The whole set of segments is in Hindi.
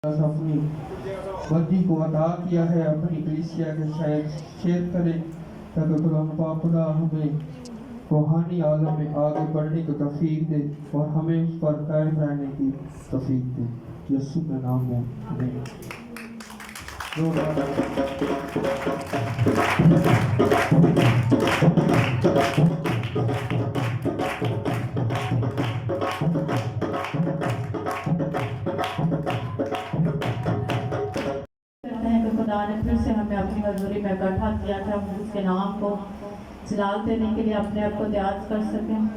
अपनी बंदी को अदा किया है, अपनी कलीसिया के शायद शेयर करें ताकि खुदा हमें रूहानी आलम में आगे बढ़ने की तौफीक दे और हमें उस पर कायम रहने की तौफीक दे। यीशु के नाम में आमीन। खुदा ने फिर से हमें अपनी हजूरी में इकट्ठा किया था, हम उसके नाम को जलाल देने के लिए अपने आप को तैयार कर सकें।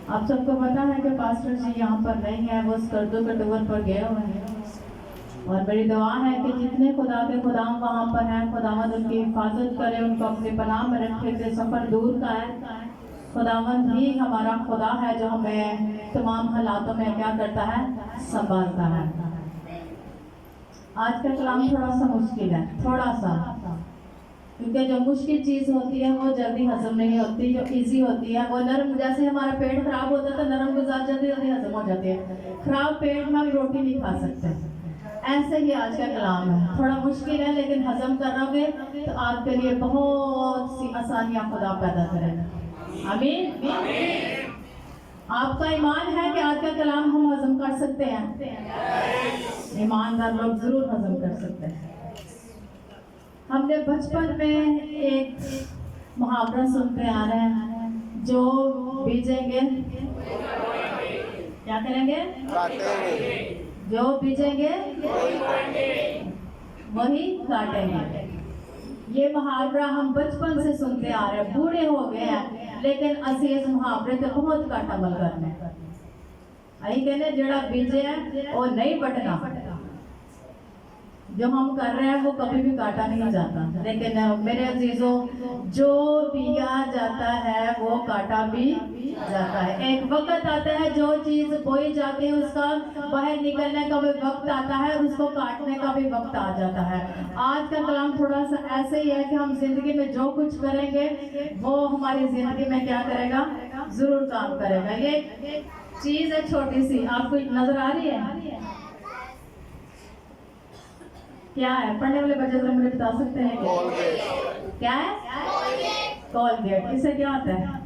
आप सबको पता है कि पास्टर जी यहाँ पर नहीं है, वो स्कर्दो के टूर पर गए हुए हैं और मेरी दुआ है कि जितने खुदा के खुदाम वहाँ पर हैं, खुदावंद उनकी हिफाजत करे, उनको अपने पनाह में रखे। कि सफ़र दूर का है, खुदावंद ही हमारा खुदा है जो हमें तमाम हालातों में क्या करता है, संभालता है। आज का कलाम थोड़ा सा मुश्किल है, थोड़ा सा, क्योंकि जो मुश्किल चीज़ होती है वो जल्दी हजम नहीं होती, जो इजी होती है वो नरम। जैसे हमारा पेट खराब होता है तो नरम गुज़ा जल्दी जल्दी हजम हो जाती है, खराब पेट में हम रोटी नहीं खा सकते। ऐसे ही आज का कलाम है, थोड़ा मुश्किल है लेकिन हजम करोगे तो आपके लिए बहुत सी आसानियाँ खुदा पैदा करेगा। आमीन। आपका ईमान है कि आज का कलाम हम हजम कर सकते हैं? ईमानदार लोग जरूर हजम कर सकते हैं। हमने बचपन में एक मुहावरा सुनते आ रहे हैं, जो बीजेंगे क्या करेंगे, जो बीजेंगे वही काटेंगे। ये मुहावरा हम बचपन से सुनते आ रहे हैं, बूढ़े हो गए हैं लेकिन असी इस मुहावरे से बहुत घट अमल करने। अही कहने जड़ा बीजे है वो नहीं बटना, जो हम कर रहे हैं वो कभी भी काटा नहीं जाता। लेकिन मेरे अजीजों, जो बिया जाता है वो काटा भी जाता है। एक वक्त आता है जो चीज बोई जाती है उसका बाहर निकलने का भी वक्त आता है, उसको काटने का भी वक्त आ जाता है। आज का कलाम थोड़ा सा ऐसे ही है कि हम जिंदगी में जो कुछ करेंगे वो हमारी जिंदगी में क्या करेगा, जरूर काम करेगा। ये चीज है छोटी सी, आपको नजर आ रही है क्या है? पढ़ने वाले बच्चे तो मुझे बता सकते हैं क्या है? कोलगेट। इससे क्या होता है?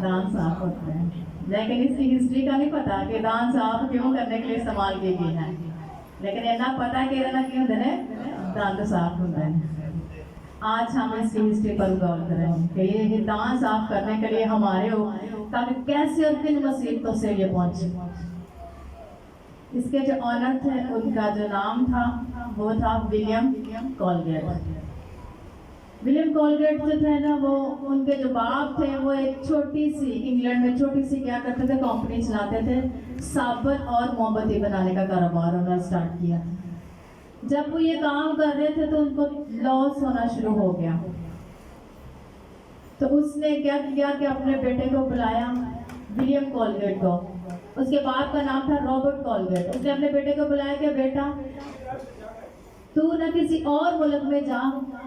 दांत साफ होते हैं। लेकिन इसकी हिस्ट्री का नहीं पता कि दांत साफ क्यों करने के लिए इस्तेमाल की गई है, लेकिन इतना पता है कि क्यों होते हैं, दांत साफ होते हैं। आज हम इसकी हिस्ट्री पर गौर करेंगे कि ये दांत साफ करने के लिए हमारे कैसे और किन मुसीबतों से ये पहुंचे। इसके जो ऑनर थे उनका जो नाम था वो था विलियम कोलगेट। विलियम कोलगेट जो थे ना, वो उनके जो बाप थे वो एक छोटी सी इंग्लैंड में छोटी सी क्या करते थे, कंपनी चलाते थे, साबुन और मोमबत्ती बनाने का कारोबार उन्होंने स्टार्ट किया। जब वो ये काम कर रहे थे तो उनको लॉस होना शुरू हो गया, तो उसने क्या किया कि अपने बेटे को बुलाया, विलियम कोलगेट को। उसके बाप का नाम था रॉबर्ट कोलगेट। उसने अपने बेटे को बुलाया कि बेटा तू ना किसी और मुल्क में जा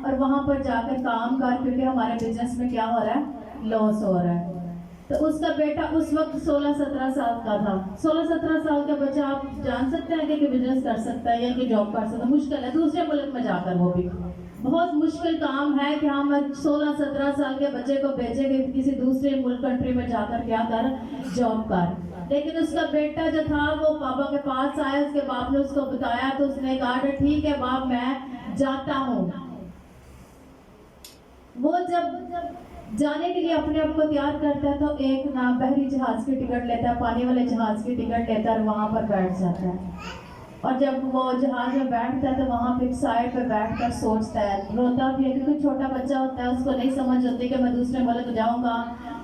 और वहां पर जाकर काम कर, क्योंकि हमारे बिजनेस में क्या हो रहा है, लॉस हो रहा है। तो उसका बेटा उस वक्त 16-17 साल का था। 16-17 साल का बच्चा आप जान सकते हैं कि बिजनेस कर सकता है या कि जॉब कर सकता है? मुश्किल है, दूसरे मुल्क में जाकर, वो भी बहुत मुश्किल काम है कि हम 16-17 साल के बच्चे को भेजेंगे किसी दूसरे मुल्क कंट्री में जाकर क्या कर, जॉब कर। लेकिन उसका बेटा जो था वो पापा के पास आया, उसके बाप ने उसको बताया तो उसने कहा ठीक है बाप मैं जाता हूँ। वो जब जाने के लिए अपने आप को तैयार करता है तो एक ना बहरी जहाज की टिकट लेता है, पानी वाले जहाज की टिकट लेता है और वहाँ पर बैठ जाता है। और जब वो जहाज में बैठता है तो वहाँ पे एक साइड पे बैठकर सोचता है, रोता भी है क्योंकि छोटा बच्चा होता है, उसको नहीं समझ होती कि मैं दूसरे मुल्क जाऊँगा,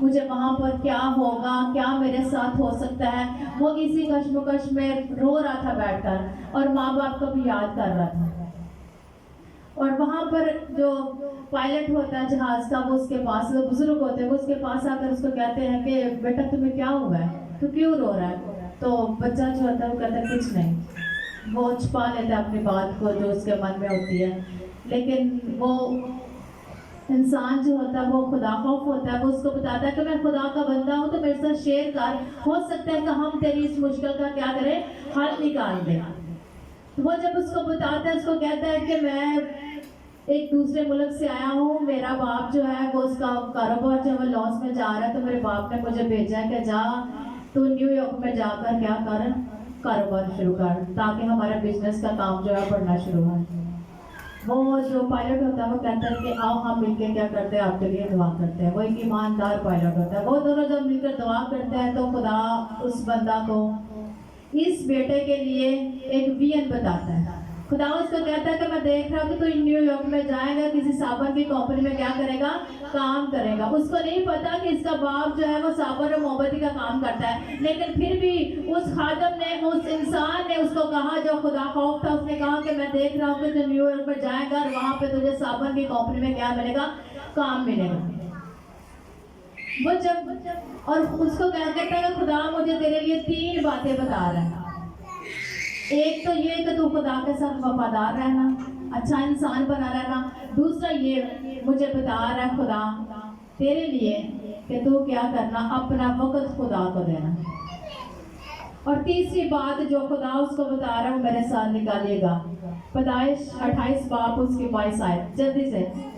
मुझे वहाँ पर क्या होगा, क्या मेरे साथ हो सकता है। वो इसी कश्मकश में रो रहा था बैठकर और माँ बाप को भी याद कर रहा था। और वहाँ पर जो पायलट होता है जहाज का, वो उसके पास, वो बुजुर्ग होते हैं, वो उसके पास आकर उसको कहते हैं कि बेटा तुम्हें क्या हुआ है, तू क्यों रो रहा है? तो बच्चा जो होता है वो कहता है कुछ नहीं, वो छुपा लेता है अपनी बात को जो उसके मन में होती है। लेकिन वो इंसान जो होता है वो खुदा खौफ होता है, वो उसको बताता है कि मैं खुदा का बंदा हूँ तो मेरे साथ शेयर कर, हो सकता है कि हम तेरी इस मुश्किल का क्या करें, हल निकाल दें। तो वो जब उसको बताता है, उसको कहता है कि मैं एक दूसरे मुल्क से आया हूँ, मेरा बाप जो है वो उसका कारोबार जो है लॉस में जा रहा है, तो मेरे बाप ने मुझे भेजा है कि जा तू न्यूयॉर्क में जाकर क्या कर, कारोबार शुरू कर, ताकि हमारा बिजनेस का काम जो है बढ़ना शुरू हो। वो जो पायलट होता है वो कहता है कि आओ हम मिलकर क्या करते हैं, आपके लिए दुआ करते हैं। वो एक ईमानदार पायलट होता है। वो दोनों जब मिलकर दुआ करते हैं तो खुदा उस बंदा को इस बेटे के लिए एक विजन बताता है। खुदा उसको कहता है कि मैं देख रहा हूँ कि तू न्यूयॉर्क में जाएगा, किसी साबुन की कंपनी में क्या करेगा, काम करेगा। उसको नहीं पता कि इसका बाप जो है वो साबुन और मोमबत्ती का काम करता है, लेकिन फिर भी उस खादम ने, उस इंसान ने उसको कहा जो खुदा खौफ था, उसने कहा कि मैं देख रहा हूँ कि तू न्यूयॉर्क में जाएगा और वहां पे तुझे साबुन की कंपनी में क्या मिलेगा, काम मिलेगा। वो जब और उसको क्या कहता है कि खुदा मुझे तेरे लिए 3 बातें बता रहा है। एक तो ये कि तू खुदा के साथ वफादार रहना, अच्छा इंसान बना रहना। दूसरा ये मुझे बता रहा है खुदा तेरे लिए कि तू क्या करना, अपना वक्त खुदा को देना। और तीसरी बात जो खुदा उसको बता रहा है वो मेरे साथ निकालिएगा, पैदाइश 28 बाप उसके 22 आए, जल्दी से।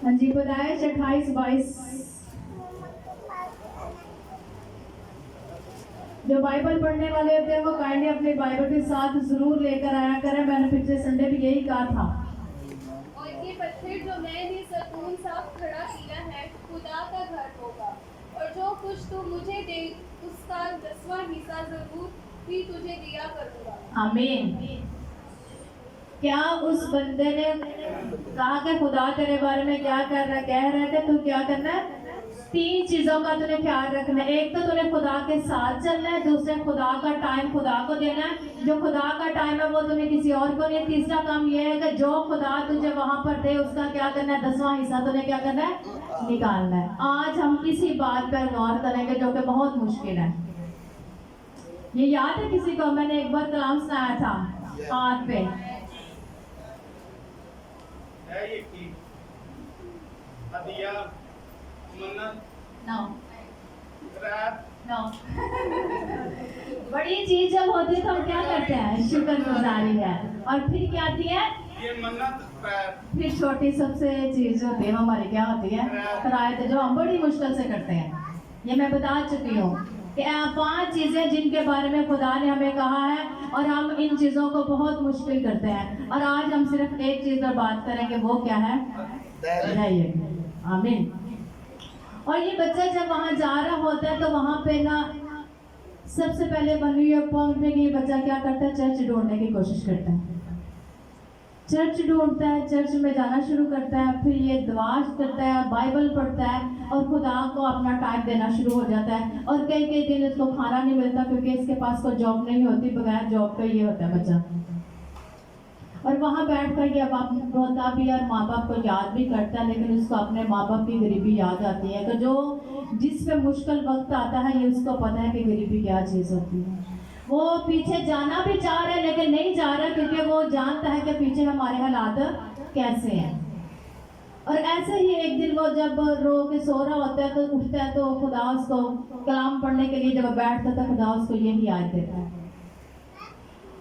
हाँ जी, पैदाइश 28-22। जो बाइबल पढ़ने वाले होते हैं वो काइंडली अपने बाइबल के साथ जरूर लेकर आया करें। मैंने पिछले संडे भी यही कहा था। और ये पत्थर जो मैंने सतून साफ खड़ा किया है खुदा का घर होगा, और जो कुछ तू मुझे दे उसका 10वां हिस्सा जरूर भी तुझे दिया करूँगा। आमीन। क्या उस बंदे ने कहा कि खुदा तेरे बारे में क्या कर रहा है, कह रहा है कि तू क्या करना है, 3 चीजों का तूने ख्याल रखना है। एक तो तूने खुदा के साथ चलना है, दूसरे खुदा का टाइम खुदा को देना है, जो खुदा का टाइम है वो तूने किसी और को नहीं। तीसरा काम ये है कि जो खुदा तुझे वहां पर दे उसका क्या करना है, 10वां हिस्सा तूने क्या करना है, निकालना है। आज हम इसी बात पर गौर करेंगे जो कि बहुत मुश्किल है। ये याद है किसी को, मैंने एक बार कलाम सुनाया था हाथ पे, है ये की हदिया मन्नत नो रात नो बड़ी चीज जब होती है तो हम क्या करते हैं, शुक्रगुजारी है। और फिर क्या आती है, ये मन्नत रात फिर छोटी सबसे चीज होती है हमारी, क्या होती है, रायत, जो हम बड़ी मुश्किल से करते हैं। ये मैं बता चुकी हूँ कि 5 चीजें जिनके बारे में खुदा ने हमें कहा है और हम इन चीजों को बहुत मुश्किल करते हैं। और आज हम सिर्फ एक चीज पर बात करेंगे, वो क्या है, आमीन। और ये बच्चा जब वहां जा रहा होता है तो वहां पे ना सबसे पहले न्यूयॉर्क पहुंच में ये बच्चा क्या करता है, चर्च ढूंढने की कोशिश करता है। चर्च ढूंढता है, चर्च में जाना शुरू करता है, फिर ये दुआ करता है, बाइबल पढ़ता है और खुदा को अपना टाइम देना शुरू हो जाता है। और कई कई दिन इसको खाना नहीं मिलता क्योंकि इसके पास कोई जॉब नहीं होती, बगैर जॉब का ये होता है बच्चा। और वहाँ बैठ कर ये बाप रोता भी और माँ बाप को याद भी करता है, लेकिन उसको अपने माँ बाप की गरीबी याद आती है। तो जो जिस पे मुश्किल वक्त आता है ये उसको पता है कि गरीबी क्या चीज़ होती है। वो पीछे जाना भी चाह रहा है लेकिन नहीं जा रहा क्योंकि वो जानता है कि पीछे हमारे हालात कैसे हैं। और ऐसे ही एक दिन वो जब रो के सो रहा होता है तो उठता है तो खुदा उसको कलाम पढ़ने के लिए जब बैठता था खुदा उसको यही आयत देता है।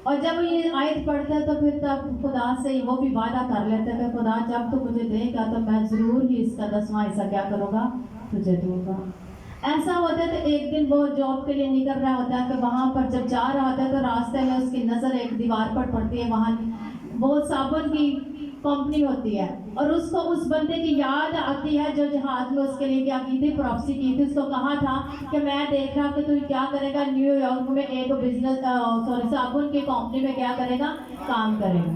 और जब ये आयत पढ़ता है तो फिर तब खुदा से वो भी वादा कर लेता है कि खुदा जब तू मुझे देगा तो मैं ज़रूर ही इसका 10वां हिस्सा क्या करूँगा, तुझे दूँगा। ऐसा होता है तो एक दिन वो जॉब के लिए निकल रहा होता है कि वहाँ पर जब जा रहा होता है तो रास्ते में उसकी नज़र एक दीवार पर पड़ती है, वहाँ वो साबुन की कंपनी होती है और उसको उस बंदे की याद आती है जो जहाज में उसके लिए क्या की थी, प्रॉफसी की थी। उसको कहा था कि मैं देख रहा कि तू क्या करेगा, न्यूयॉर्क में एक बिजनेस साबुन की कंपनी में क्या करेगा, काम करेगा।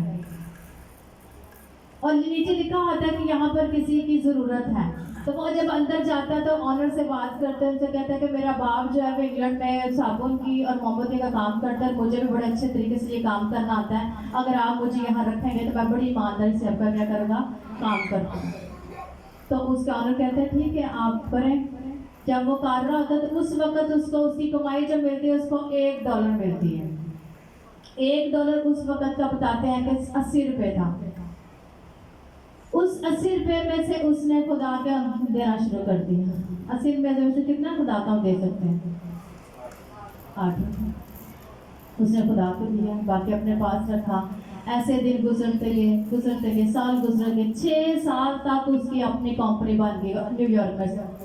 और नीचे लिखा होता है कि यहाँ पर किसी की ज़रूरत है। तो वो जब अंदर जाता है तो ऑनर से बात करते हैं, उनसे कहता है कि मेरा बाप जो है वो इंग्लैंड में साबुन की और मोमबत्ती का काम करता है, मुझे भी बड़े अच्छे तरीके से ये काम करना आता है, अगर आप मुझे यहाँ रखेंगे तो मैं बड़ी ईमानदारी से आपका क्या करूँगा, काम करता हूँ। तो उसका ऑनर कहता है ठीक है आप करें। जब वो कर रहा होता है तो उस वक्त उसको उसकी कमाई जो मिलती है उसको $1 मिलती है। $1 उस वक्त का बताते हैं कि 80 रुपये था। उस 80 रुपये में से उसने खुदा का देना शुरू कर दिया। 80 रुपये में से कितना खुदा का दे सकते हैं? 8 रुपये उसने खुदा को दिया, बाकी अपने पास रखा। ऐसे दिन गुजरते गए, साल गुजर गए, 6 साल तक उसकी अपनी कंपनी बन गई न्यूयॉर्क में।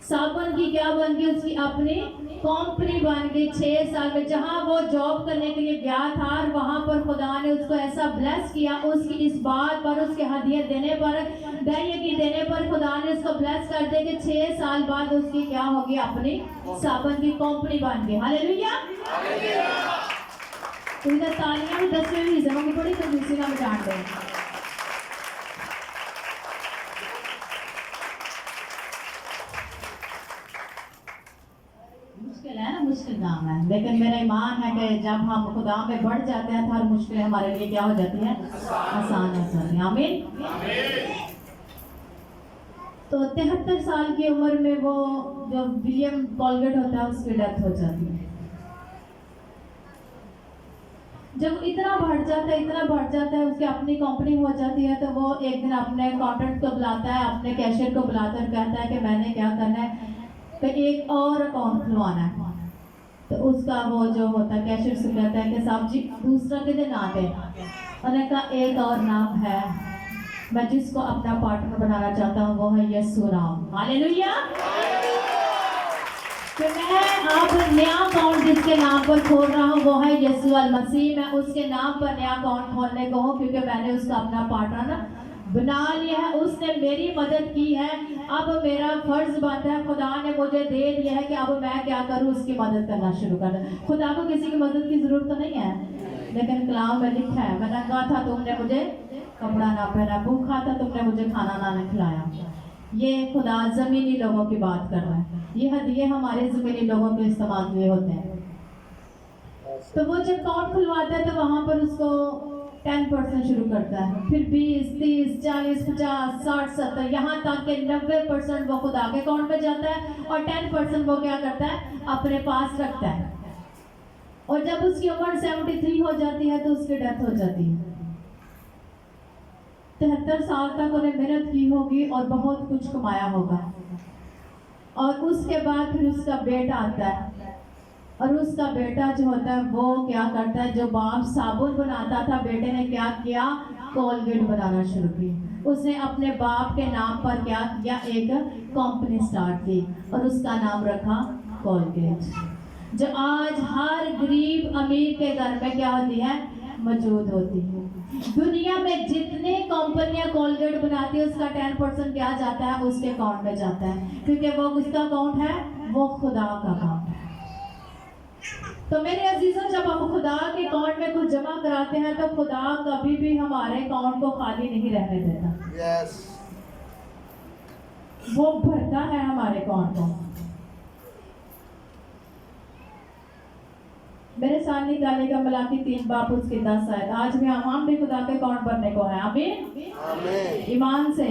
साबुन की क्या बन गई? उसकी अपनी कंपनी बन गई 6 साल में। जहाँ वो जॉब करने के लिए गया था और वहाँ पर खुदा ने उसको ऐसा ब्लेस किया, उसकी इस बात पर, उसके हदियत देने पर, दयगी देने पर खुदा ने उसको ब्लेस कर दिया कि 6 साल बाद उसकी क्या होगी? अपनी साबुन की कंपनी बन गई। हालेलुया। तो इधर तालियां भी 10वें हिस्से में बड़ी कंजूसी का बजान दें। मुश्किल है ना, मुश्किल काम है, लेकिन मेरा ईमान है कि जब हम खुदा में बढ़ जाते हैं तो हर मुश्किल हमारे लिए क्या हो जाती है? आसान हो जाती है। आमीन। तो 73 साल की उम्र में वो जो विलियम कॉलगेट होता है उसकी डेथ हो जाती है। जब इतना बढ़ जाता है, उसकी अपनी कंपनी हो जाती है, तो वो एक दिन अपने अकाउंटेंट को बुलाता है, अपने कैशियर को बुलाता है, कहता है कि मैंने क्या करना है कि एक और अकाउंट खुलवाना है। तो उसका वो जो होता है कैशियर से कहता है कि साहब जी दूसरा किधर नाम है? उन्होंने कहा एक और नाम है, मैं जिसको अपना पार्टनर बनाना चाहता हूँ वो है यीशु नाम। हालेलुया। तो मैं अब नया अकाउंट जिसके नाम पर खोल रहा हूँ वो है यीशु अल मसीह। मैं उसके नाम पर नया अकाउंट खोलने को हूँ क्योंकि मैंने उसका अपना पार्टनर बना लिया है, उसने मेरी मदद की है। अब मेरा फर्ज बनता है, खुदा ने मुझे दे दिया है कि अब मैं क्या करूँ, उसकी मदद करना शुरू कर। खुदा को किसी की मदद की जरूरत तो नहीं है, लेकिन कलाम में लिखा है, मैंने कहा था तुमने मुझे कपड़ा ना पहना, भूखा था तुमने मुझे खाना ना खिलाया। ये खुदा जमीनी लोगों की बात कर रहा है। ये हदिये हमारे जमीनी लोगों के इस्तेमाल में होते हैं। तो वो जब अकाउंट खुलवाता है तो वहां पर उसको 10% शुरू करता है, फिर 20, 30, 40, 50, 60, 70, यहाँ तक कि 90% वो खुदा के अकाउंट में जाता है और 10% वो क्या करता है? अपने पास रखता है। और जब उसकी उम्र 73 हो जाती है तो उसकी डेथ हो जाती है। 73 साल तक उन्हें मेहनत की होगी और बहुत कुछ कमाया होगा। और उसके बाद फिर उसका बेटा आता है, और उसका बेटा जो होता है वो क्या करता है? जो बाप साबुन बनाता था, बेटे ने क्या किया? कोलगेट बनाना शुरू की। उसने अपने बाप के नाम पर क्या किया? एक कंपनी स्टार्ट की और उसका नाम रखा कोलगेट, जो आज हर गरीब अमीर के घर में क्या होती है? मौजूद होती है। दुनिया में जितने कंपनियां कोलगेट बनाती है उसका 10% क्या जाता है? उसके अकाउंट में जाता है, क्योंकि वो उसका अकाउंट है, वो खुदा का अकाउंट है। तो मेरे अजीजों, जब हम खुदा के अकाउंट में कुछ जमा कराते हैं तो खुदा कभी भी हमारे अकाउंट को खाली नहीं रहने देता। वो भरता है हमारे अकाउंट को। मेरे साथ निकाले का मलाकी 3 बाप उसके 10 आयत। आज भी हम भी खुदा के अकाउंट भरने को है। आमीन। ईमान से।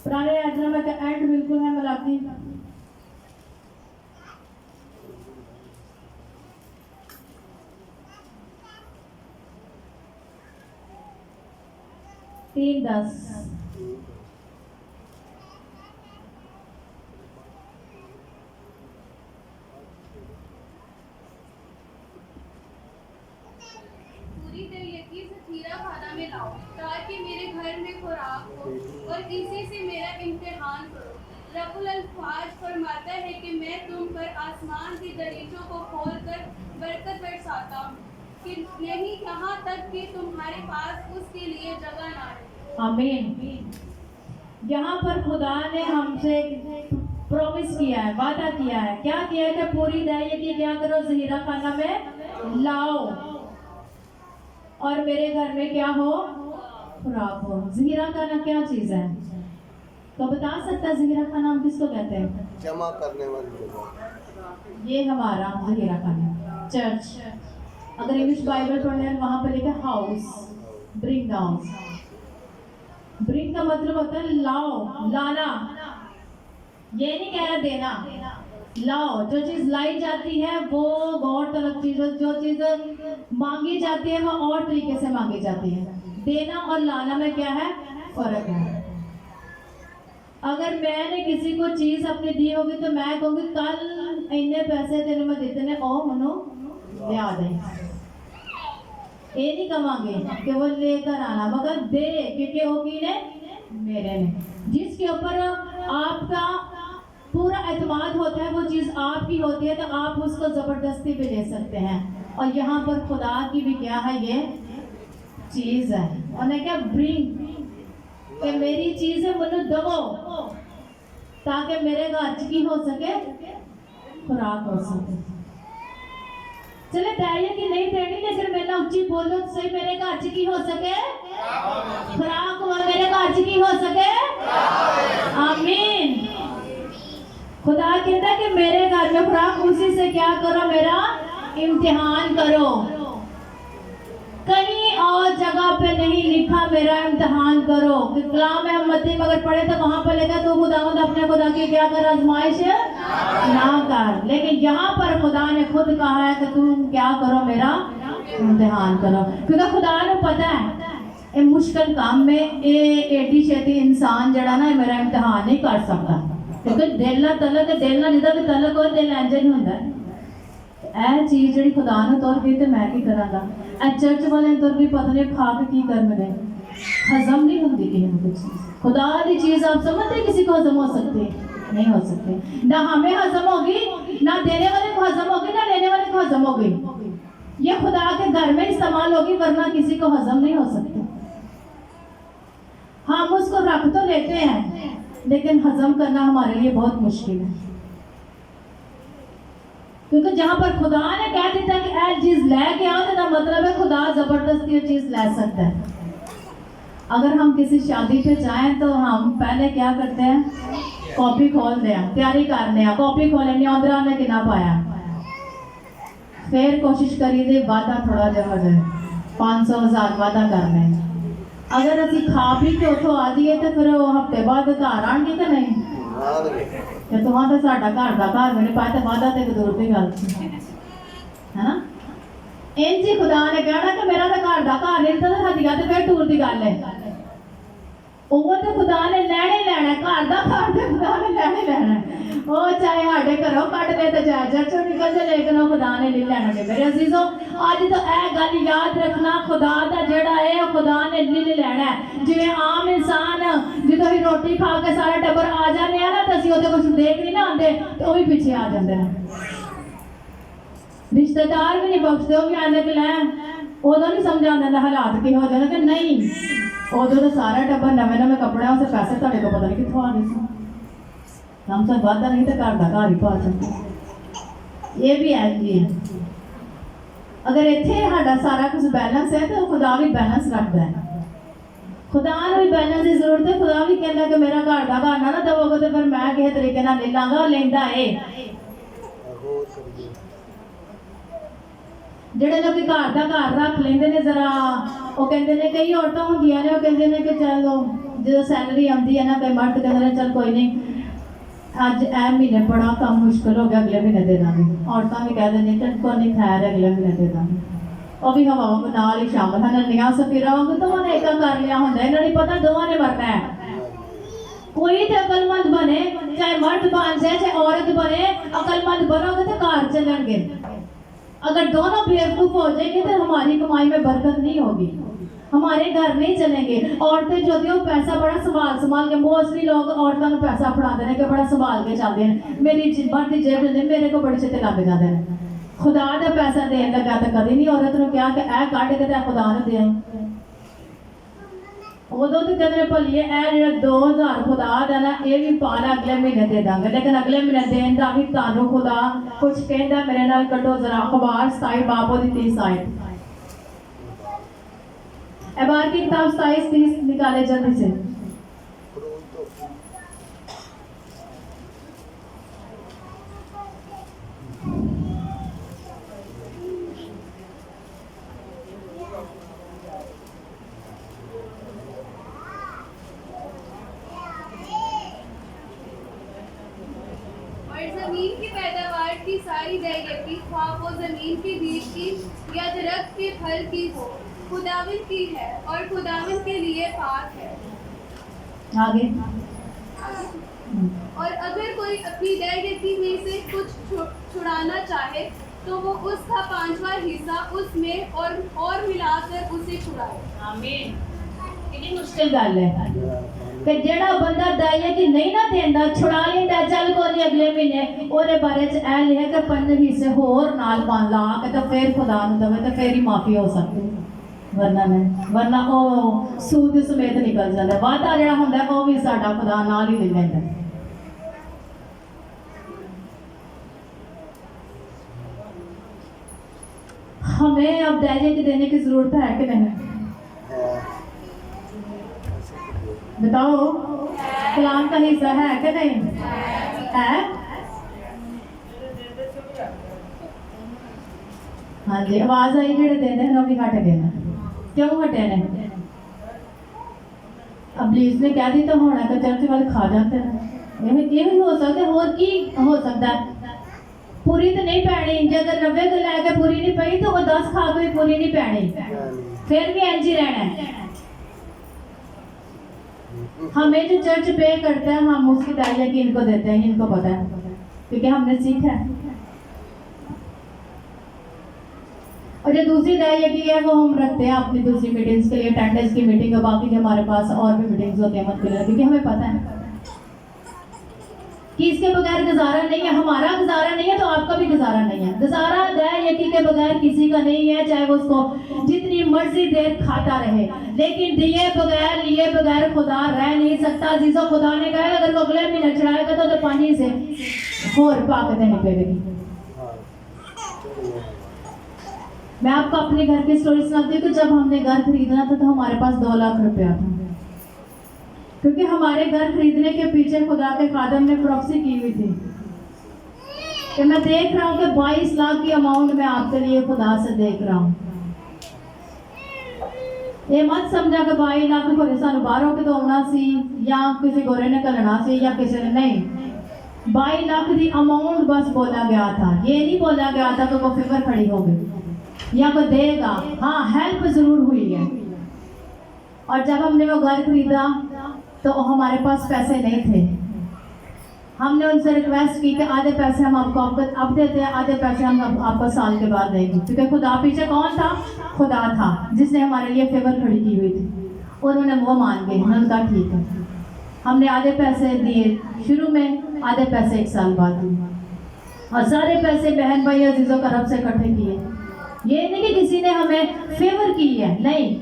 पुराने यात्रा का एंड बिल्कुल है मलाकी। तीन 10। पूरी तरीके से खीरा खाना में लाओ ताकि मेरे घर में खुराक हो और इसी से मेरा इम्तिहान करो। रब्बुल अल्फाज फरमाता है कि मैं तुम पर आसमान की दरीचों को खोलकर बरकत बरसाता हूँ कि नहीं, यहाँ तक कि तुम्हारे पास उसके लिए जगह ना रहे। आमीन। यहाँ पर खुदा ने हमसे प्रॉमिस किया है, वादा किया है, क्या किया है कि पूरी दया की क्या करो, ज़हीरा खाना में लाओ और मेरे घर में क्या हो, खुराक हो। ज़हीरा खाना क्या चीज़ है? तो बता सकता है ज़हीरा खाना हम किसको कहते हैं? जमा करने वाली जगह। ये हमारा ज़हीरा खाना चर्च। अगर इंग्लिश बाइबल पढ़ने हैं वहां पर लिखा हाउस, ब्रिंग डाउन। ब्रिंग का मतलब होता है लाओ, लाना। ये नहीं कह रहा देना, लाओ। जो चीज लाई जाती है वो बहुत अलग चीज है, जो चीज मांगी जाती है वो और तरीके से मांगी जाती है। देना और लाना में क्या है, फर्क है। अगर मैंने किसी को चीज अपनी दी होगी तो मैं कहूंगी कल इन्ने पैसे तेरे में देते ने, ओ मनो लिया दे। ये नहीं कमांगे कि वो लेकर आना, मगर दे, क्योंकि वो की ने मेरे ने, जिसके ऊपर आपका पूरा एतमाद होता है वो चीज़ आपकी होती है, तो आप उसको ज़बरदस्ती भी ले सकते हैं। और यहाँ पर खुदा की भी क्या है, ये चीज़ है। और क्या ब्रिंग, कि मेरी चीज़ है मुझे दबो, ताकि मेरे घर की हो सके, खुराक हो सके। चले दया की नहीं देनी, लेकिन मैं उच्ची बोलो तो सही, मेरे घर की हो सके, खुराक हो मेरे घर की हो सके। आमीन। खुदा कहता है कि मेरे घर में खुराक, उसी से क्या करो, मेरा इम्तिहान करो। कहीं और जगह पे नहीं लिखा मेरा इम्तिहान करो। कलाम अहमदी में अगर पढ़े तो वहां पर लिखा तो खुदावंद अपने खुदा की क्या कर, आजमाइश ना कर। लेकिन यहाँ पर खुदा ने खुद कहा है कि तुम क्या करो, मेरा इम्तिहान करो। क्योंकि खुदा ने पता है ये मुश्किल काम में एडी छेती इंसान जड़ा ना मेरा इम्तिहान नहीं कर सकता, क्योंकि दिल ना तलक, दिल ना जिदा भी तलक हो, दिल इंज नहीं होंदा। ਇਹ चीज़ जी खुदा ने तौर की तो मैं की करांगा। चर्च वाले तौर की पता नहीं खा के की कर मेरे, हजम नहीं होती किसी को कुछ चीज़। खुदा की चीज़ आप समझते, किसी को हजम हो सकती नहीं हो सकती। ना हमें हजम होगी, ना देने वाले को हजम होगी, ना लेने वाले को हजम होगी। ये खुदा के घर में इस्तेमाल होगी, वरना किसी को हजम नहीं हो सकती। हम उसको रख तो लेते हैं, लेकिन हजम करना हमारे लिए बहुत मुश्किल है। क्योंकि जहाँ पर खुदा ने कह दिया कि ऐ चीज़ लेके आओ, तो मतलब है खुदा जबरदस्ती ये चीज़ ले सकता है। अगर हम किसी शादी पे जाएं तो हम पहले क्या करते हैं, कॉपी खोलते हैं, तैयारी करते हैं, कॉपी खोलेंगे अंदर ने किना पाया, फिर कोशिश करिए वादा थोड़ा जहा हो जाए, 500,000 वादा करने। अगर असी खा पी के उठो आ जाइए तो फिर वो हफ्ते बाद घर आएंगे कि नहीं, तो तुहां तो साडा घर का घर मैंने पाया, तो वादा तो एक दूर की गल है ना। इंज ही खुदा ने कहना कि मेरा तो घर का घर नहीं, तो हदिया तो फिर दूर की गल है। वो तो खुदा ने लैने लैना, घर का घर तो खुदा ने लैने लैना। वो चाहे साढ़े घरों कट दे तो चाहे चर्चों निकल जाए, लेकिन वो खुदा ने नहीं लैना। मेरे अजीजों, अज तो यह गल याद रखना, खुदा का जड़ा है खुदा ने नहीं लैना है। जिवें आम इंसान जो ही रोटी खा के सारा टब्बर आ जाने ना, तो असं कुछ देख नहीं ना आते, तो वह भी पीछे आ जाते हैं। रिश्तेदार भी नहीं बख्शते, वो भी आते कि लै उदों नहीं समझ आता हालात कि हो जाए कि नहीं, उदों तो सारा टब्बर नवे नवे कपड़े, उसे पैसे तुहाडे को पता नहीं कितों आ गए, हम सब वादा नहीं तो घर का घर ही पा सकते। ये भी है जी, अगर इतने साडा सारा कुछ बैलेंस है तो खुदा भी बैलेंस रखता है। खुदा भी बैलेंस की जरूरत है। खुदा भी कहता कि मेरा घर का घर ना दवोगे तो फिर मैं किसी तरीके ना ले लाँगा, लेंदा है। ਜਿਹੜੇ ਲੋਕ ਘਰ ਦਾ ਘਰ ਰੱਖ ਲੈਂਦੇ ਨੇ ਜ਼ਰਾ, ਉਹ ਕਹਿੰਦੇ ਨੇ, ਕਈ ਔਰਤਾਂ ਹੁੰਦੀਆਂ ਨੇ ਉਹ ਕਹਿੰਦੇ ਨੇ ਕਿ ਚਲੋ ਜਦੋਂ ਸੈਲਰੀ ਆਉਂਦੀ ਹੈ ਨਾ, ਕਈ ਮਰਦ ਕਹਿੰਦੇ ਨੇ ਚਲ ਕੋਈ ਨਹੀਂ ਅੱਜ ਇਹ ਮਹੀਨੇ ਬੜਾ ਕੰਮ ਮੁਸ਼ਕਿਲ ਹੋ ਗਿਆ, ਅਗਲੇ ਮਹੀਨੇ ਦੇ ਦਾਂਗੇ। ਔਰਤਾਂ ਵੀ ਕਹਿ ਦਿੰਦੀਆਂ ਚਲ ਕੋਈ ਨਹੀਂ ਖੈਰ ਅਗਲੇ ਮਹੀਨੇ ਦੇ ਦਾਂਗੇ। ਉਹ ਵੀ ਹਵਾਵਾਂ ਦੇ ਨਾਲ ਹੀ ਸ਼ਾਮਲ ਹਨ। ਨੀਆਂ ਸਫੀਰਾਂ ਵਾਂਗ ਦੋਵਾਂ ਨੇ ਏਦਾਂ ਕਰ ਲਿਆ ਹੁੰਦਾ, ਇਹਨਾਂ ਨੂੰ ਪਤਾ ਦੋਵਾਂ ਨੇ ਮਰਨਾ है। कोई तो अकलमंद बने, चाहे मर्द बन जाए चाहे औरत बने, अकलमंद बनोगे तो कार चलेंगे। अगर दोनों बेवकूफ हो जाएंगे तो हमारी कमाई में बरकत नहीं होगी, हमारे घर नहीं चलेंगे। औरतें जो होती है वो पैसा बड़ा संभाल के, मोस्टली लोग औरतों को पैसा फड़ाते हैं कि बड़ा संभाल के चलते हैं, मेरी मर्द जेब दे, मेरे को बड़े छेते लग जाते हैं। खुदा का पैसा देने लगा तो कभी नहीं औरत ने क्या कि ऐ कढ़ के खुदा ने दिया। उदों तो कहते भलिए ए 2000 खुदा का ना ये भी पाना अगले महीने दे देंगे, लेकिन अगले महीने देने का भी तानू खुदा कुछ कहता मेरे नाल कटो जरा अखबार 27 बाबो दी 30 साइड एबार की किताब 27-30 निकाले जल्दी से। जमीन की पैदावार की सारी दैयती ख्वाह वो जमीन के बीज की या दरख्त के फल की हो, खुदावन की है और खुदावन के लिए पाक है। आगे और अगर कोई अपनी दैयती में से कुछ छुड़ाना चाहे तो वो उसका 5वां हिस्सा उसमें और मिलाकर उसे छुड़ाए। आमीन। कितनी मुश्किल गल है कि जेड़ा बंदा दैयती नहीं ना देंदा छुड़ा लेंदा चल कोई अगले महीने ओरे बारे च ए लिखा कि 5 हिस्से होर नाल पान ला के तो फिर खुदा नु दवे तो फिर ही माफी हो सकती, वरना नहीं, वरना ओ सूद समेत निकल जाता। वादा जेड़ा हुंदा ओ भी साडा खुदा नाल ही ले लैंदा। हमें अब दैयती देने की जरूरत है कि नहीं? बताओ, कलाम का हिस्सा है कि नहीं है? हाँ जी, आवाज आई जेड़े देंदे ने भी हट गए, क्यों हटे ने? अबलीस ने कह दी तो होना कि चर्च वाले खा जाते हैं, ये भी हो सकता है। और की हो सकता है? पूरी तो नहीं पैनी, जे अगर 90 को लैके पूरी नहीं पई तो वो 10 खा के भी पूरी नहीं पैनी, फिर भी इंज ही रहना है। हमें जो चर्च पे करता है हम उसकी दैयती इनको देते हैं, इनको पता है क्योंकि हमने सीखा है। और जो दूसरी दैयती है वो हम रखते हैं अपनी दूसरी मीटिंग्स के लिए, अटेंडेंस की मीटिंग और बाकी जो हमारे पास और भी मीटिंग्स होती है मत के लिए, क्योंकि हमें पता है कि इसके बगैर गुजारा नहीं है। हमारा गुजारा नहीं है तो आपका भी गुजारा नहीं है। गुजारा दैयती के बगैर किसी का नहीं है, चाहे वो उसको जितनी मर्जी देर खाता रहे, लेकिन दिए बगैर लिए बगैर खुदा रह नहीं सकता। जिसको खुदा ने कहा अगर वो अगले महीने चढ़ाएगा तो पानी से और पाक देनी पड़ेगी। मैं आपको अपने घर की स्टोरी सुनाती हूँ कि जब हमने घर खरीदना था तो हमारे पास 2 लाख रुपया था, क्योंकि हमारे घर खरीदने के पीछे खुदा के खादम ने प्रॉक्सी की हुई थी कि मैं देख रहा हूँ कि 22 लाख की अमाउंट मैं आपके लिए खुदा से देख रहा हूँ। ये मत समझा कि 22 लाख को सानू बाहरों के दौड़ना सी या किसी गोरे ने करना सी या किसी ने नहीं। 22 लाख की अमाउंट बस बोला गया था, ये नहीं बोला गया था कि वो फिगर खड़ी हो गई या कोई देगा। हाँ, हेल्प जरूर हुई है। और जब हमने वो घर खरीदा तो हमारे पास पैसे नहीं थे। हमने उनसे रिक्वेस्ट की कि आधे पैसे हम आपको अब देते हैं, आधे पैसे हम आपको साल के बाद देंगे, क्योंकि खुदा पीछे कौन था? खुदा था जिसने हमारे लिए फेवर खड़ी की हुई थी। उन्होंने वो मान गए, उन्होंने कहा ठीक है। हमने आधे पैसे दिए शुरू में, आधे पैसे 1 साल बाद दिए और सारे पैसे बहन भाई अजीजों करब से इकट्ठे किए। ये नहीं कि किसी ने हमें फेवर की है, नहीं,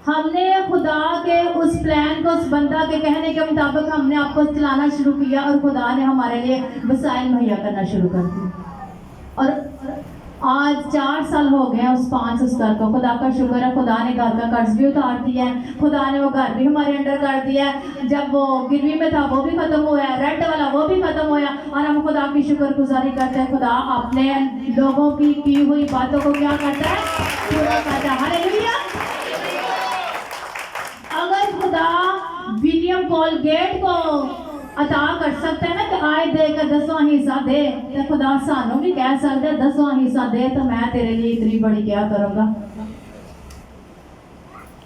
हमने खुदा के उस प्लान को, उस बंदा के कहने के मुताबिक हमने आपको चलाना शुरू किया और खुदा ने हमारे लिए वसाइल मुहैया करना शुरू कर दिया। और आज 4 साल हो गए उस 5 स्तर को। खुदा का शुक्र है, खुदा ने घर का कर्ज भी उतार दिया है, खुदा ने वो घर भी हमारे अंडर कर दिया है। जब वो गिरवी में था वो भी खत्म हुआ है, रेंट वाला वो भी खत्म हुआ और हम खुदा की शुक्रगुजारी करते हैं। खुदा अपने लोगों की हुई बातों को क्या करता है? पूरा करता है। हालेलुया। अगर खुदा विलियम कोलगेट को अता कर सकता है ना कि आए दे कर 10वां हिस्सा दे, तो खुदा सानू भी कह सकता है 10वां हिस्सा दे तो मैं तेरे लिए इतनी बड़ी क्या करूँगा,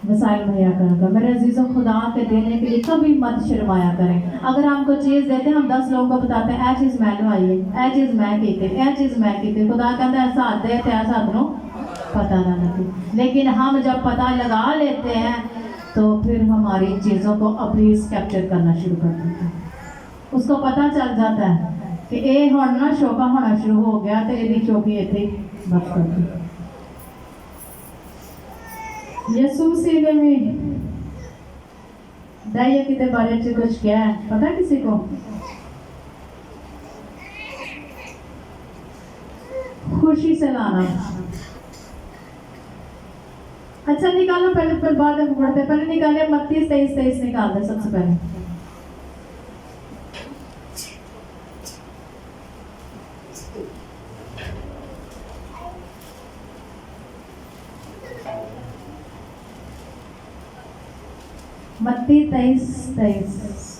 वसाइल मुहैया करूँगा। मेरे अजीजों, खुदा के देने के लिए कभी मत शर्माया करें। अगर हमको चीज़ देते हैं, हम 10 लोगों को बताते हैं, चीज़ मैं लवाई है, ए चीज़ मैं की, चीज़ मैं की। खुदा कहता है ऐसा दे तो ऐसा को पता ना लगे। लेकिन हम जब पता लगा लेते हैं तो फिर हमारी चीज़ों को अपनी कैप्चर करना शुरू कर देते हैं। उसको पता चल जाता है कि ये हुण ना शौका होना शुरू हो गया तो ये शौकी इतने बस कर दी। यसू मसीह ने भी दाइया के बारे में कुछ क्या है पता है किसी को? खुशी से लाना। अच्छा निकालो पहले, फिर बाद में पढ़ते। पहले निकाले मत्ती 23:23 निकाल दे सबसे पहले। मत्ती 23:23।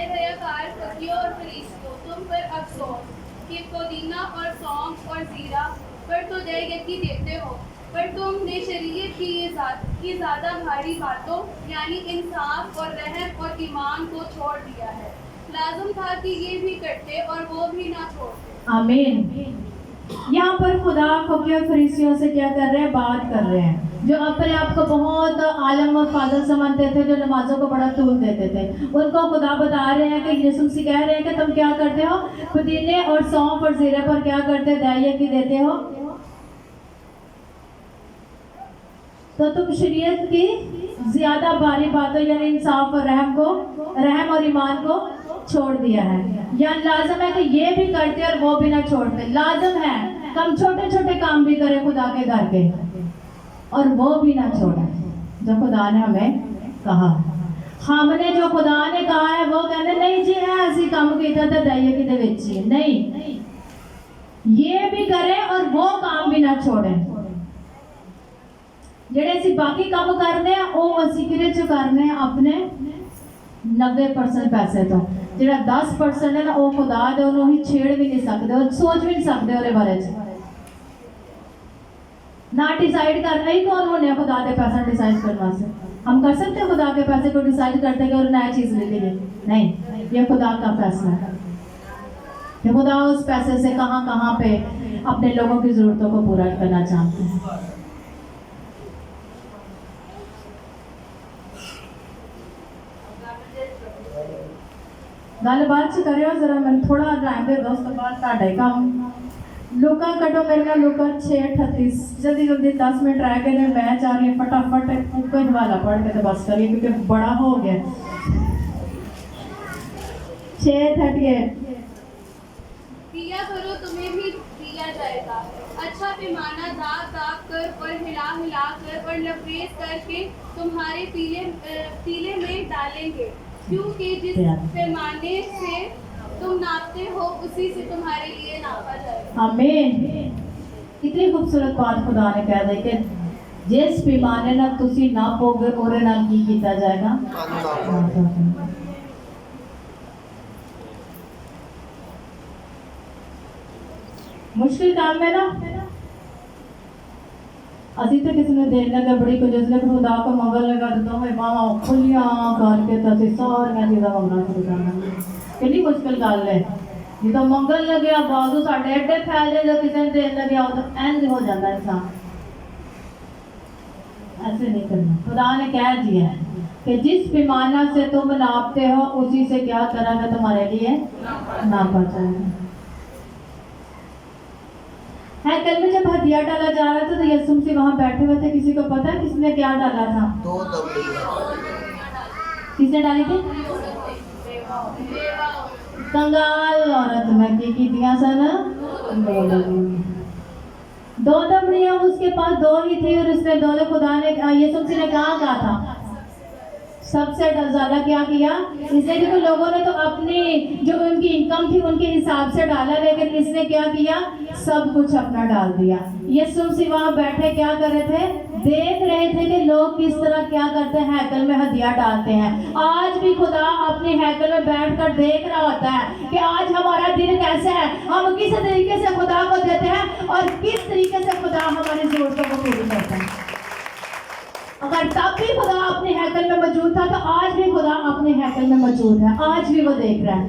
भयकार फकीरों और फरीसियों, तुम पर अफसोस कि पुदीना और सौंफ और जीरा पर तो जय यकी देते हो, पर तुमने शरीयत की ज्यादा भारी बातों यानी इंसाफ और रहम और ईमान को छोड़ दिया है। लाजम था कि ये भी करते और वो भी ना छोड़ते। आमीन। यहाँ पर खुदा फकीर और फरीसियों से क्या कर रहे हैं? बात कर रहे हैं। जो अपने आप को बहुत आलम और फाजल समझते थे, जो नमाजों को बड़ा तूल देते थे, उनको खुदा बता रहे हैं कि यीशु मसीह कह रहे हैं कि तुम क्या करते हो? पुदीने और सौंफ और जीरे पर क्या करते? दाइया की देते हो। तो तुम शरीयत की ज्यादा भारी बातों यानी इंसाफ और रहम और ईमान को छोड़ दिया है। या लाजम है कि ये भी करते और वो भी ना छोड़ते। लाजम है कि हम छोटे छोटे काम भी करें खुदा के घर के, और वो भी ना छोड़े जो खुदा ने हमें कहा। हमने जो खुदा ने कहा है वो कहने नहीं जी है ऐसी काम किया था दाइया की बेची नहीं, ये भी करें और वो काम भी ना छोड़े। ਜਿਹੜੇ ਅਸੀਂ ਬਾਕੀ ਕੰਮ ਕਰਨੇ ਆ ਉਹ ਅਸੀਂ ਕਿਹਦੇ ਚ ਕਰਨੇ ਆ? ਆਪਣੇ 90% ਪੈਸੇ ਤੋਂ। ਜਿਹੜਾ 10% ਹੈ ਨਾ ਉਹ ਖੁਦਾ ਦੇ, ਉਹਨੂੰ ਅਸੀਂ ਛੇੜ ਵੀ ਨਹੀਂ ਸਕਦੇ, ਉਹ ਸੋਚ ਵੀ ਨਹੀਂ ਸਕਦੇ ਉਹਦੇ ਬਾਰੇ ਚ। ना डिसाइड करना ही कौन होने खुदा के पैसा डिसाइड करने से? हम कर सकते हैं खुदा के पैसे को डिसाइड करते कि और नया चीज़ मिलेगी? नहीं, ये खुदा का फैसला है कि खुदा उस पैसे से कहाँ कहाँ पे अपने लोगों की ज़रूरतों को पूरा करना चाहते हैं। गलबात से करो जरा, मैं थोड़ा टाइम दे दोस्त बाद काम लुका कटो मेरे का लुका 6:38 जल्दी जल्दी 10 मिनट रह गए थे। मैं चाह रही हूँ फटाफट कोई हवाला पढ़ के तो बस करिए क्योंकि बड़ा हो गया। 6:38 दिया करो तुम्हें भी दिया जाएगा, अच्छा पैमाना दाग दाग कर और हिला हिला कर और लबरेज करके तुम्हारे पीले में डालेंगे, क्योंकि जिस पैमाने से तुम नापते हो उसी से तुम्हारे लिए नापा जाएगा। आमीन। कितनी खूबसूरत बात खुदा ने कह दी कि जिस पैमाने ना तुसी नापोगे और ना की किया जाएगा। मुश्किल काम है ना। असी तो किसी ने देर लगा बड़ी को जिसने खुदा को मंगल लगा तो मैं मामा खुलियां करके तो असी सारियां चीज़ां मंगना शुरू करना। कितनी मुश्किल गल है। जो मंगल लगे बाजू साढ़े एडे फैले जो किसी ने देर लगे तो इंज हो जाता इंसान। ऐसे नहीं करना। खुदा ने कह दिया कि जिस पैमाना से तुम नापते हो उसी से क्या करेंगे तुम्हारे लिए नापा जाएगा। है कल में जब हदिया डाला जा रहा था तो यीशु मसीह वहाँ बैठे हुए थे। किसी को पता है किसने क्या डाला था? किसने डाली थी? कंगाल औरत में की दिया सन दो दमड़ियां उसके पास दो ही थी और उसने दोनों खुदा ने यीशु मसीह ने कहा था सबसे ज्यादा क्या किया इसने, क्योंकि लोगों ने तो अपनी जो उनकी इनकम थी उनके हिसाब से डाला, लेकिन इसने क्या किया? सब कुछ अपना डाल दिया। यीशु मसीह वहाँ बैठे क्या कर रहे थे? देख रहे थे कि लोग किस तरह क्या करते हैं, हैकल में हदिया डालते हैं। आज भी खुदा अपने हैकल में बैठकर देख रहा होता है कि आज हमारा दिन कैसे है, हम किस तरीके से खुदा को देते हैं और किस तरीके से खुदा हमारी जरूरतों को पूरी करता है। अगर तब भी खुदा अपने हैकल में मौजूद था तो आज भी खुदा अपने हैकल में मौजूद है। आज भी वो देख रहा है।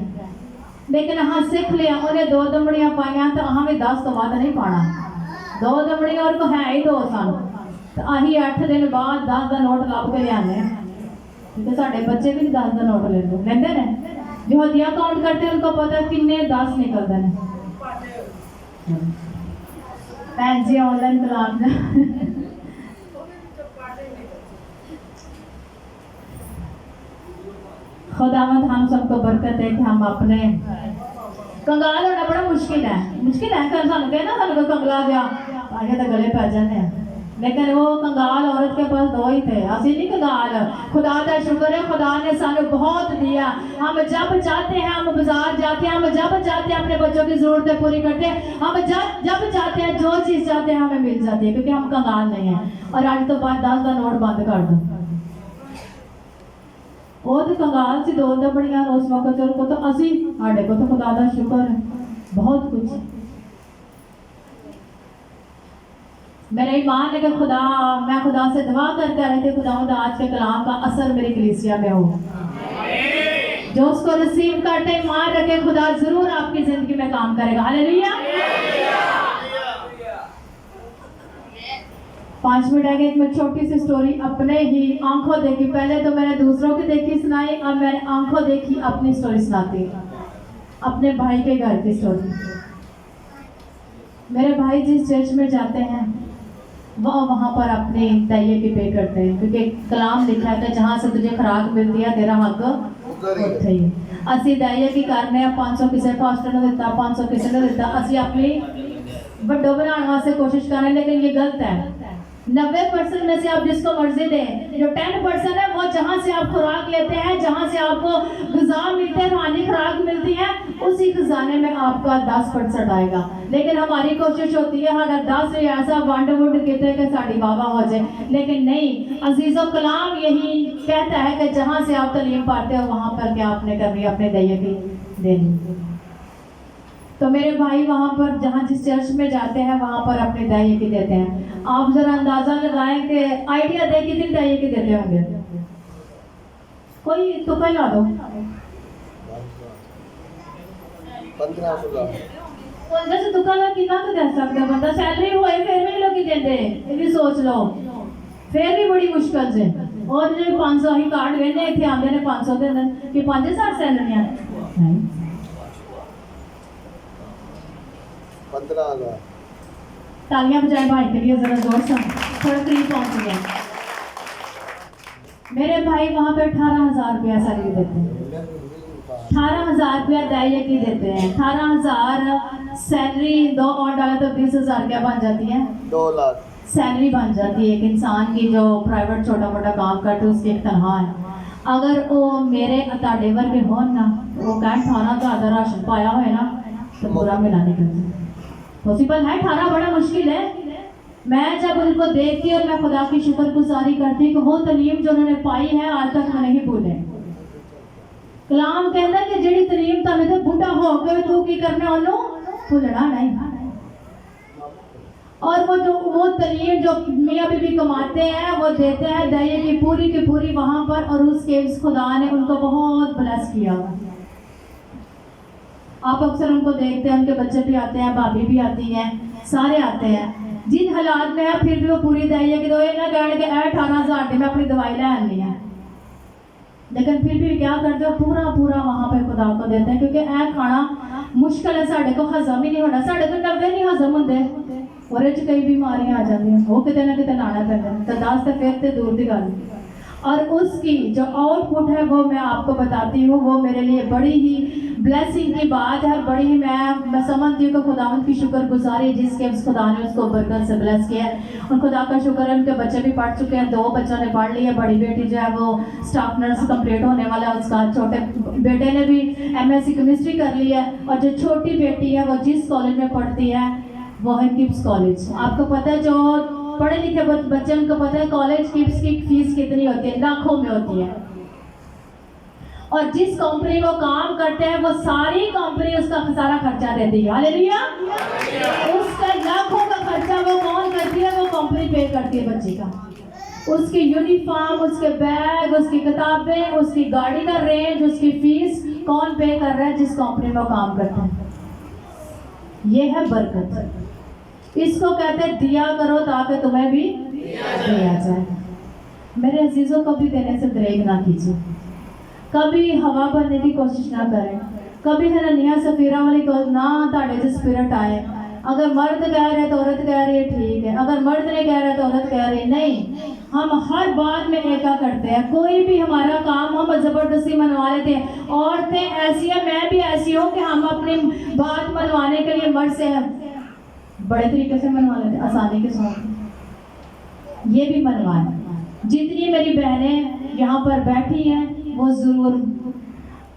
लेकिन हाँ सीख लिया, उन्हें दो दमड़ियां पाइया तो अं भी 10 तो बाद नहीं पाना। दो दमड़ियां और को है ही 2 सन तो अही 8 दिन बाद 10 का नोट लभ के लियाने, क्योंकि साढ़े बच्चे भी 10 का नोट लेते हैं। जो हदिया काउंट करते हैं उनको पता किन्ने 10 निकलते हैं। भैन जी ऑनलाइन कलाम दा खुदावंद हम सबको बरकत दे कि हम अपने कंगाल होना बड़ा मुश्किल है कर सानू कहना सानू कोई कंगला गया आगे तो गले पै जाने हैं लेकिन वो कंगाल औरत के पास दो ही थे असि नहीं कंगाल खुदा का शुक्र है खुदा ने सानू बहुत दिया हम जब चाहते हैं हम बाजार जाते हैं हम जब चाहते हैं अपने बच्चों की जरूरतें पूरी करते हैं हम जब चाहते हैं जो चीज़ चाहते हैं हमें मिल जाती है क्योंकि हम कंगाल नहीं हैं और आज तो बाद 10 का नोट बंद कर दो वो तो कंगाल से दो बड़िया उस वक्त को तो असी साढ़े को तो खुदा का शुक्र है बहुत कुछ मेरा ईमान है कि मैं खुदा से दुआ करते रहे थे खुदा आज के कलाम का असर मेरी कलीसिया में हो जो उसको रिसीव करते ईमान रखे खुदा जरूर आपकी जिंदगी में काम करेगा हालेलुया 5 मिनट आगे एक मैं छोटी सी स्टोरी अपने ही आंखों देखी पहले तो मैंने दूसरों की देखी सुनाई अब मैंने आंखों देखी अपनी स्टोरी सुनाती अपने भाई के घर की स्टोरी मेरे भाई जिस चर्च में जाते हैं वो वहाँ पर अपने दैये की पे करते हैं क्योंकि कलाम लिखा है जहाँ से तुझे खुराक मिलती है तेरा हक उत्थे ही असी दैये की करने 500 किसी फास्टर ने दिता 500 किसी ने दिता असी अपनी बड़ो बनाने वास्ते कोशिश कर रहे हैं लेकिन ये गलत है 90% में से आप जिसको मर्जी दें जो 10% है वो जहाँ से आप खुराक लेते हैं जहाँ से आपको ग़िज़ा मिलते हैं रूहानी खुराक मिलती है उसी खजाने में आपका 10% आएगा लेकिन हमारी कोशिश होती है अगर 10 ऐसा वंड वुड कहते हैं कि साड़ी बाबा हो जाए लेकिन नहीं अजीज़ो कलाम यही कहता है कि जहाँ से आप तालीम पाते हो वहाँ पर क्या आपने करनी अपने दैये की देनी तो मेरे भाई वहाँ पर जहाँ जिस चर्च में जाते हैं वहाँ पर अपने दैये की देते हैं आप जरा अंदाजा लगाएं कि आइडिया दे कितने दैये की देते होंगे कोई तो ला दो 15-16 जैसे तुका ला कितना तो दे सकता है बंदा सैलरी होए फिर भी लोग देते ये भी सोच लो फिर भी बड़ी मुश्किल से और जो 500 ही कार्ड लेने इतने आते हैं 500 के अंदर कि 5000 सैलरियाँ नहीं 15,000 तालियां बजाए भाई के लिए जरा जोर से थोड़ा करीब पहुंच गए मेरे भाई वहाँ पे 18,000 रुपया सैलरी देते हैं 18,000 रुपया दैये की देते हैं 18,000 सैलरी 2 और डाला तो 20,000 क्या बन जाती है 2 लाख सैलरी बन जाती है एक इंसान की जो प्राइवेट छोटा मोटा काम करते उसकी एक तनख्वाह है अगर वो मेरे ताड़े वर्गे हो ना वो कहें 18,000 राशन पाया हुआ ना तो पूरा मिला नहीं करते पॉसिबल है 18 बड़ा मुश्किल है मैं जब उनको देखती और मैं खुदा की शुक्रगुजारी करती कि वो तलीम जो उन्होंने पाई है आज तक मैं नहीं भूले कलाम कहता है कि जेड़ी तलीम तने ते बुढ़ा हो गए तू की करना ओनू भूलना नहीं और वो तलीम जो मियाँ बीबी कमाते हैं वो देते हैं दैये की पूरी वहाँ पर और उसके खुदा ने उनको बहुत ब्लेस किया आप अक्सर उनको देखते हैं उनके बच्चे भी आते हैं भाभी भी आती हैं सारे आते हैं जिन हालात में है फिर भी वो पूरी दैये की दो ना कह के 18,000 की मैं अपनी दवाई ले आनी है लेकिन फिर भी क्या करते हो पूरा वहाँ पे खुदा को देते हैं क्योंकि ऐ खाना मुश्किल है साढ़े को हजम ही नहीं होना साढ़े तो 90 नहीं हजम होंगे और कई बीमारियां आ जाती वो कितने ना कितने लाना पैदा तो 10 तो फिर तो दूर की गल और उसकी जो आउटपुट है वो मैं आपको बताती हूँ वो मेरे लिए बड़ी ही ब्लेसिंग की बात है बड़ी ही मैं समझती हूँ कि खुदावंद की शुक्रगुजारी जिसके उस खुदा ने उसको बरकत से ब्लेस किया है और खुदा का शुक्र है उनके बच्चे भी पढ़ चुके हैं 2 बच्चों ने पढ़ लिया बड़ी बेटी जो है वो स्टाफ नर्स कंप्लीट होने वाला है उसका छोटे बेटे ने भी MSc केमिस्ट्री कर लिया है और जो छोटी बेटी है वो जिस कॉलेज में पढ़ती है वो है किप्स कॉलेज आपको पता है जो पढ़े लिखे बच्चे उनको पता है कॉलेज किप्स की फीस कितनी होती है लाखों में होती है और जिस कंपनी वो काम करते हैं वो सारी कंपनी उसका सारा खर्चा देती है हालेलुया उसका लाखों का खर्चा वो कौन करती है वो कंपनी पे करती है बच्चे का उसकी यूनिफॉर्म उसके बैग उसकी किताबें उसकी गाड़ी का रेंज उसकी फीस कौन पे कर रहा है जिस कंपनी में वो काम करते हैं ये है बरकत इसको कहते हैं दिया करो ताकि तुम्हें भी दिया जाए मेरे अजीजों को भी देने से दरेग ना कीजिए कभी हवा भरने की कोशिश ना करें कभी हननिया सफीरा वाली को ना ताड़े से स्पिरिट आए अगर मर्द कह रहे हैं तो औरत कह रही है ठीक है, अगर मर्द नहीं कह रहा तो औरत कह रही है नहीं। हम हर बात में एका करते हैं, कोई भी हमारा काम हम ज़बरदस्ती मनवा लेते हैं। औरतें ऐसी हैं, मैं भी ऐसी हूँ कि हम अपनी बात मनवाने के लिए मर्द से बड़े तरीके से मनवा लेते हैं, आसानी के साथ। ये भी मनवाएं। जितनी मेरी बहनें यहाँ पर बैठी हैं वो ज़रूर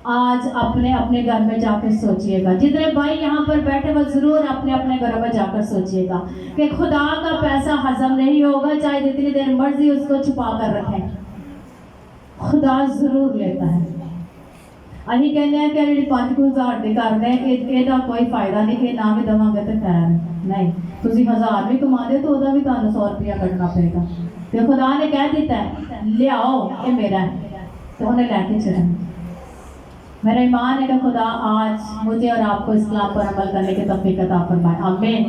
आज अपने अपने घर में जाकर सोचिएगा। जितने भाई यहाँ पर बैठे वो ज़रूर अपने अपने घरों में जाकर सोचिएगा कि खुदा का पैसा हजम नहीं होगा, चाहे जितनी देर मर्जी उसको छुपा कर रखें, खुदा ज़रूर लेता है। अभी कहते हैं कि जी 5,000 दी कर दें, ਇਹਦਾ कोई फायदा नहीं, कि ना भी देवांगे तो खैर नहीं, तुसी 1000 भी कमा दे तो ਉਹਦਾ भी ਤੁਹਾਨੂੰ 100 रुपया कटना पेगा। तो खुदा ने कह दिता है लियाओ ये मेरा है, तो उन्हें लेके चले। मेरा ईमान है कि खुदा आज मुझे और आपको इस्लाम पर अमल करने की तौफीक अता फरमाए। आमीन।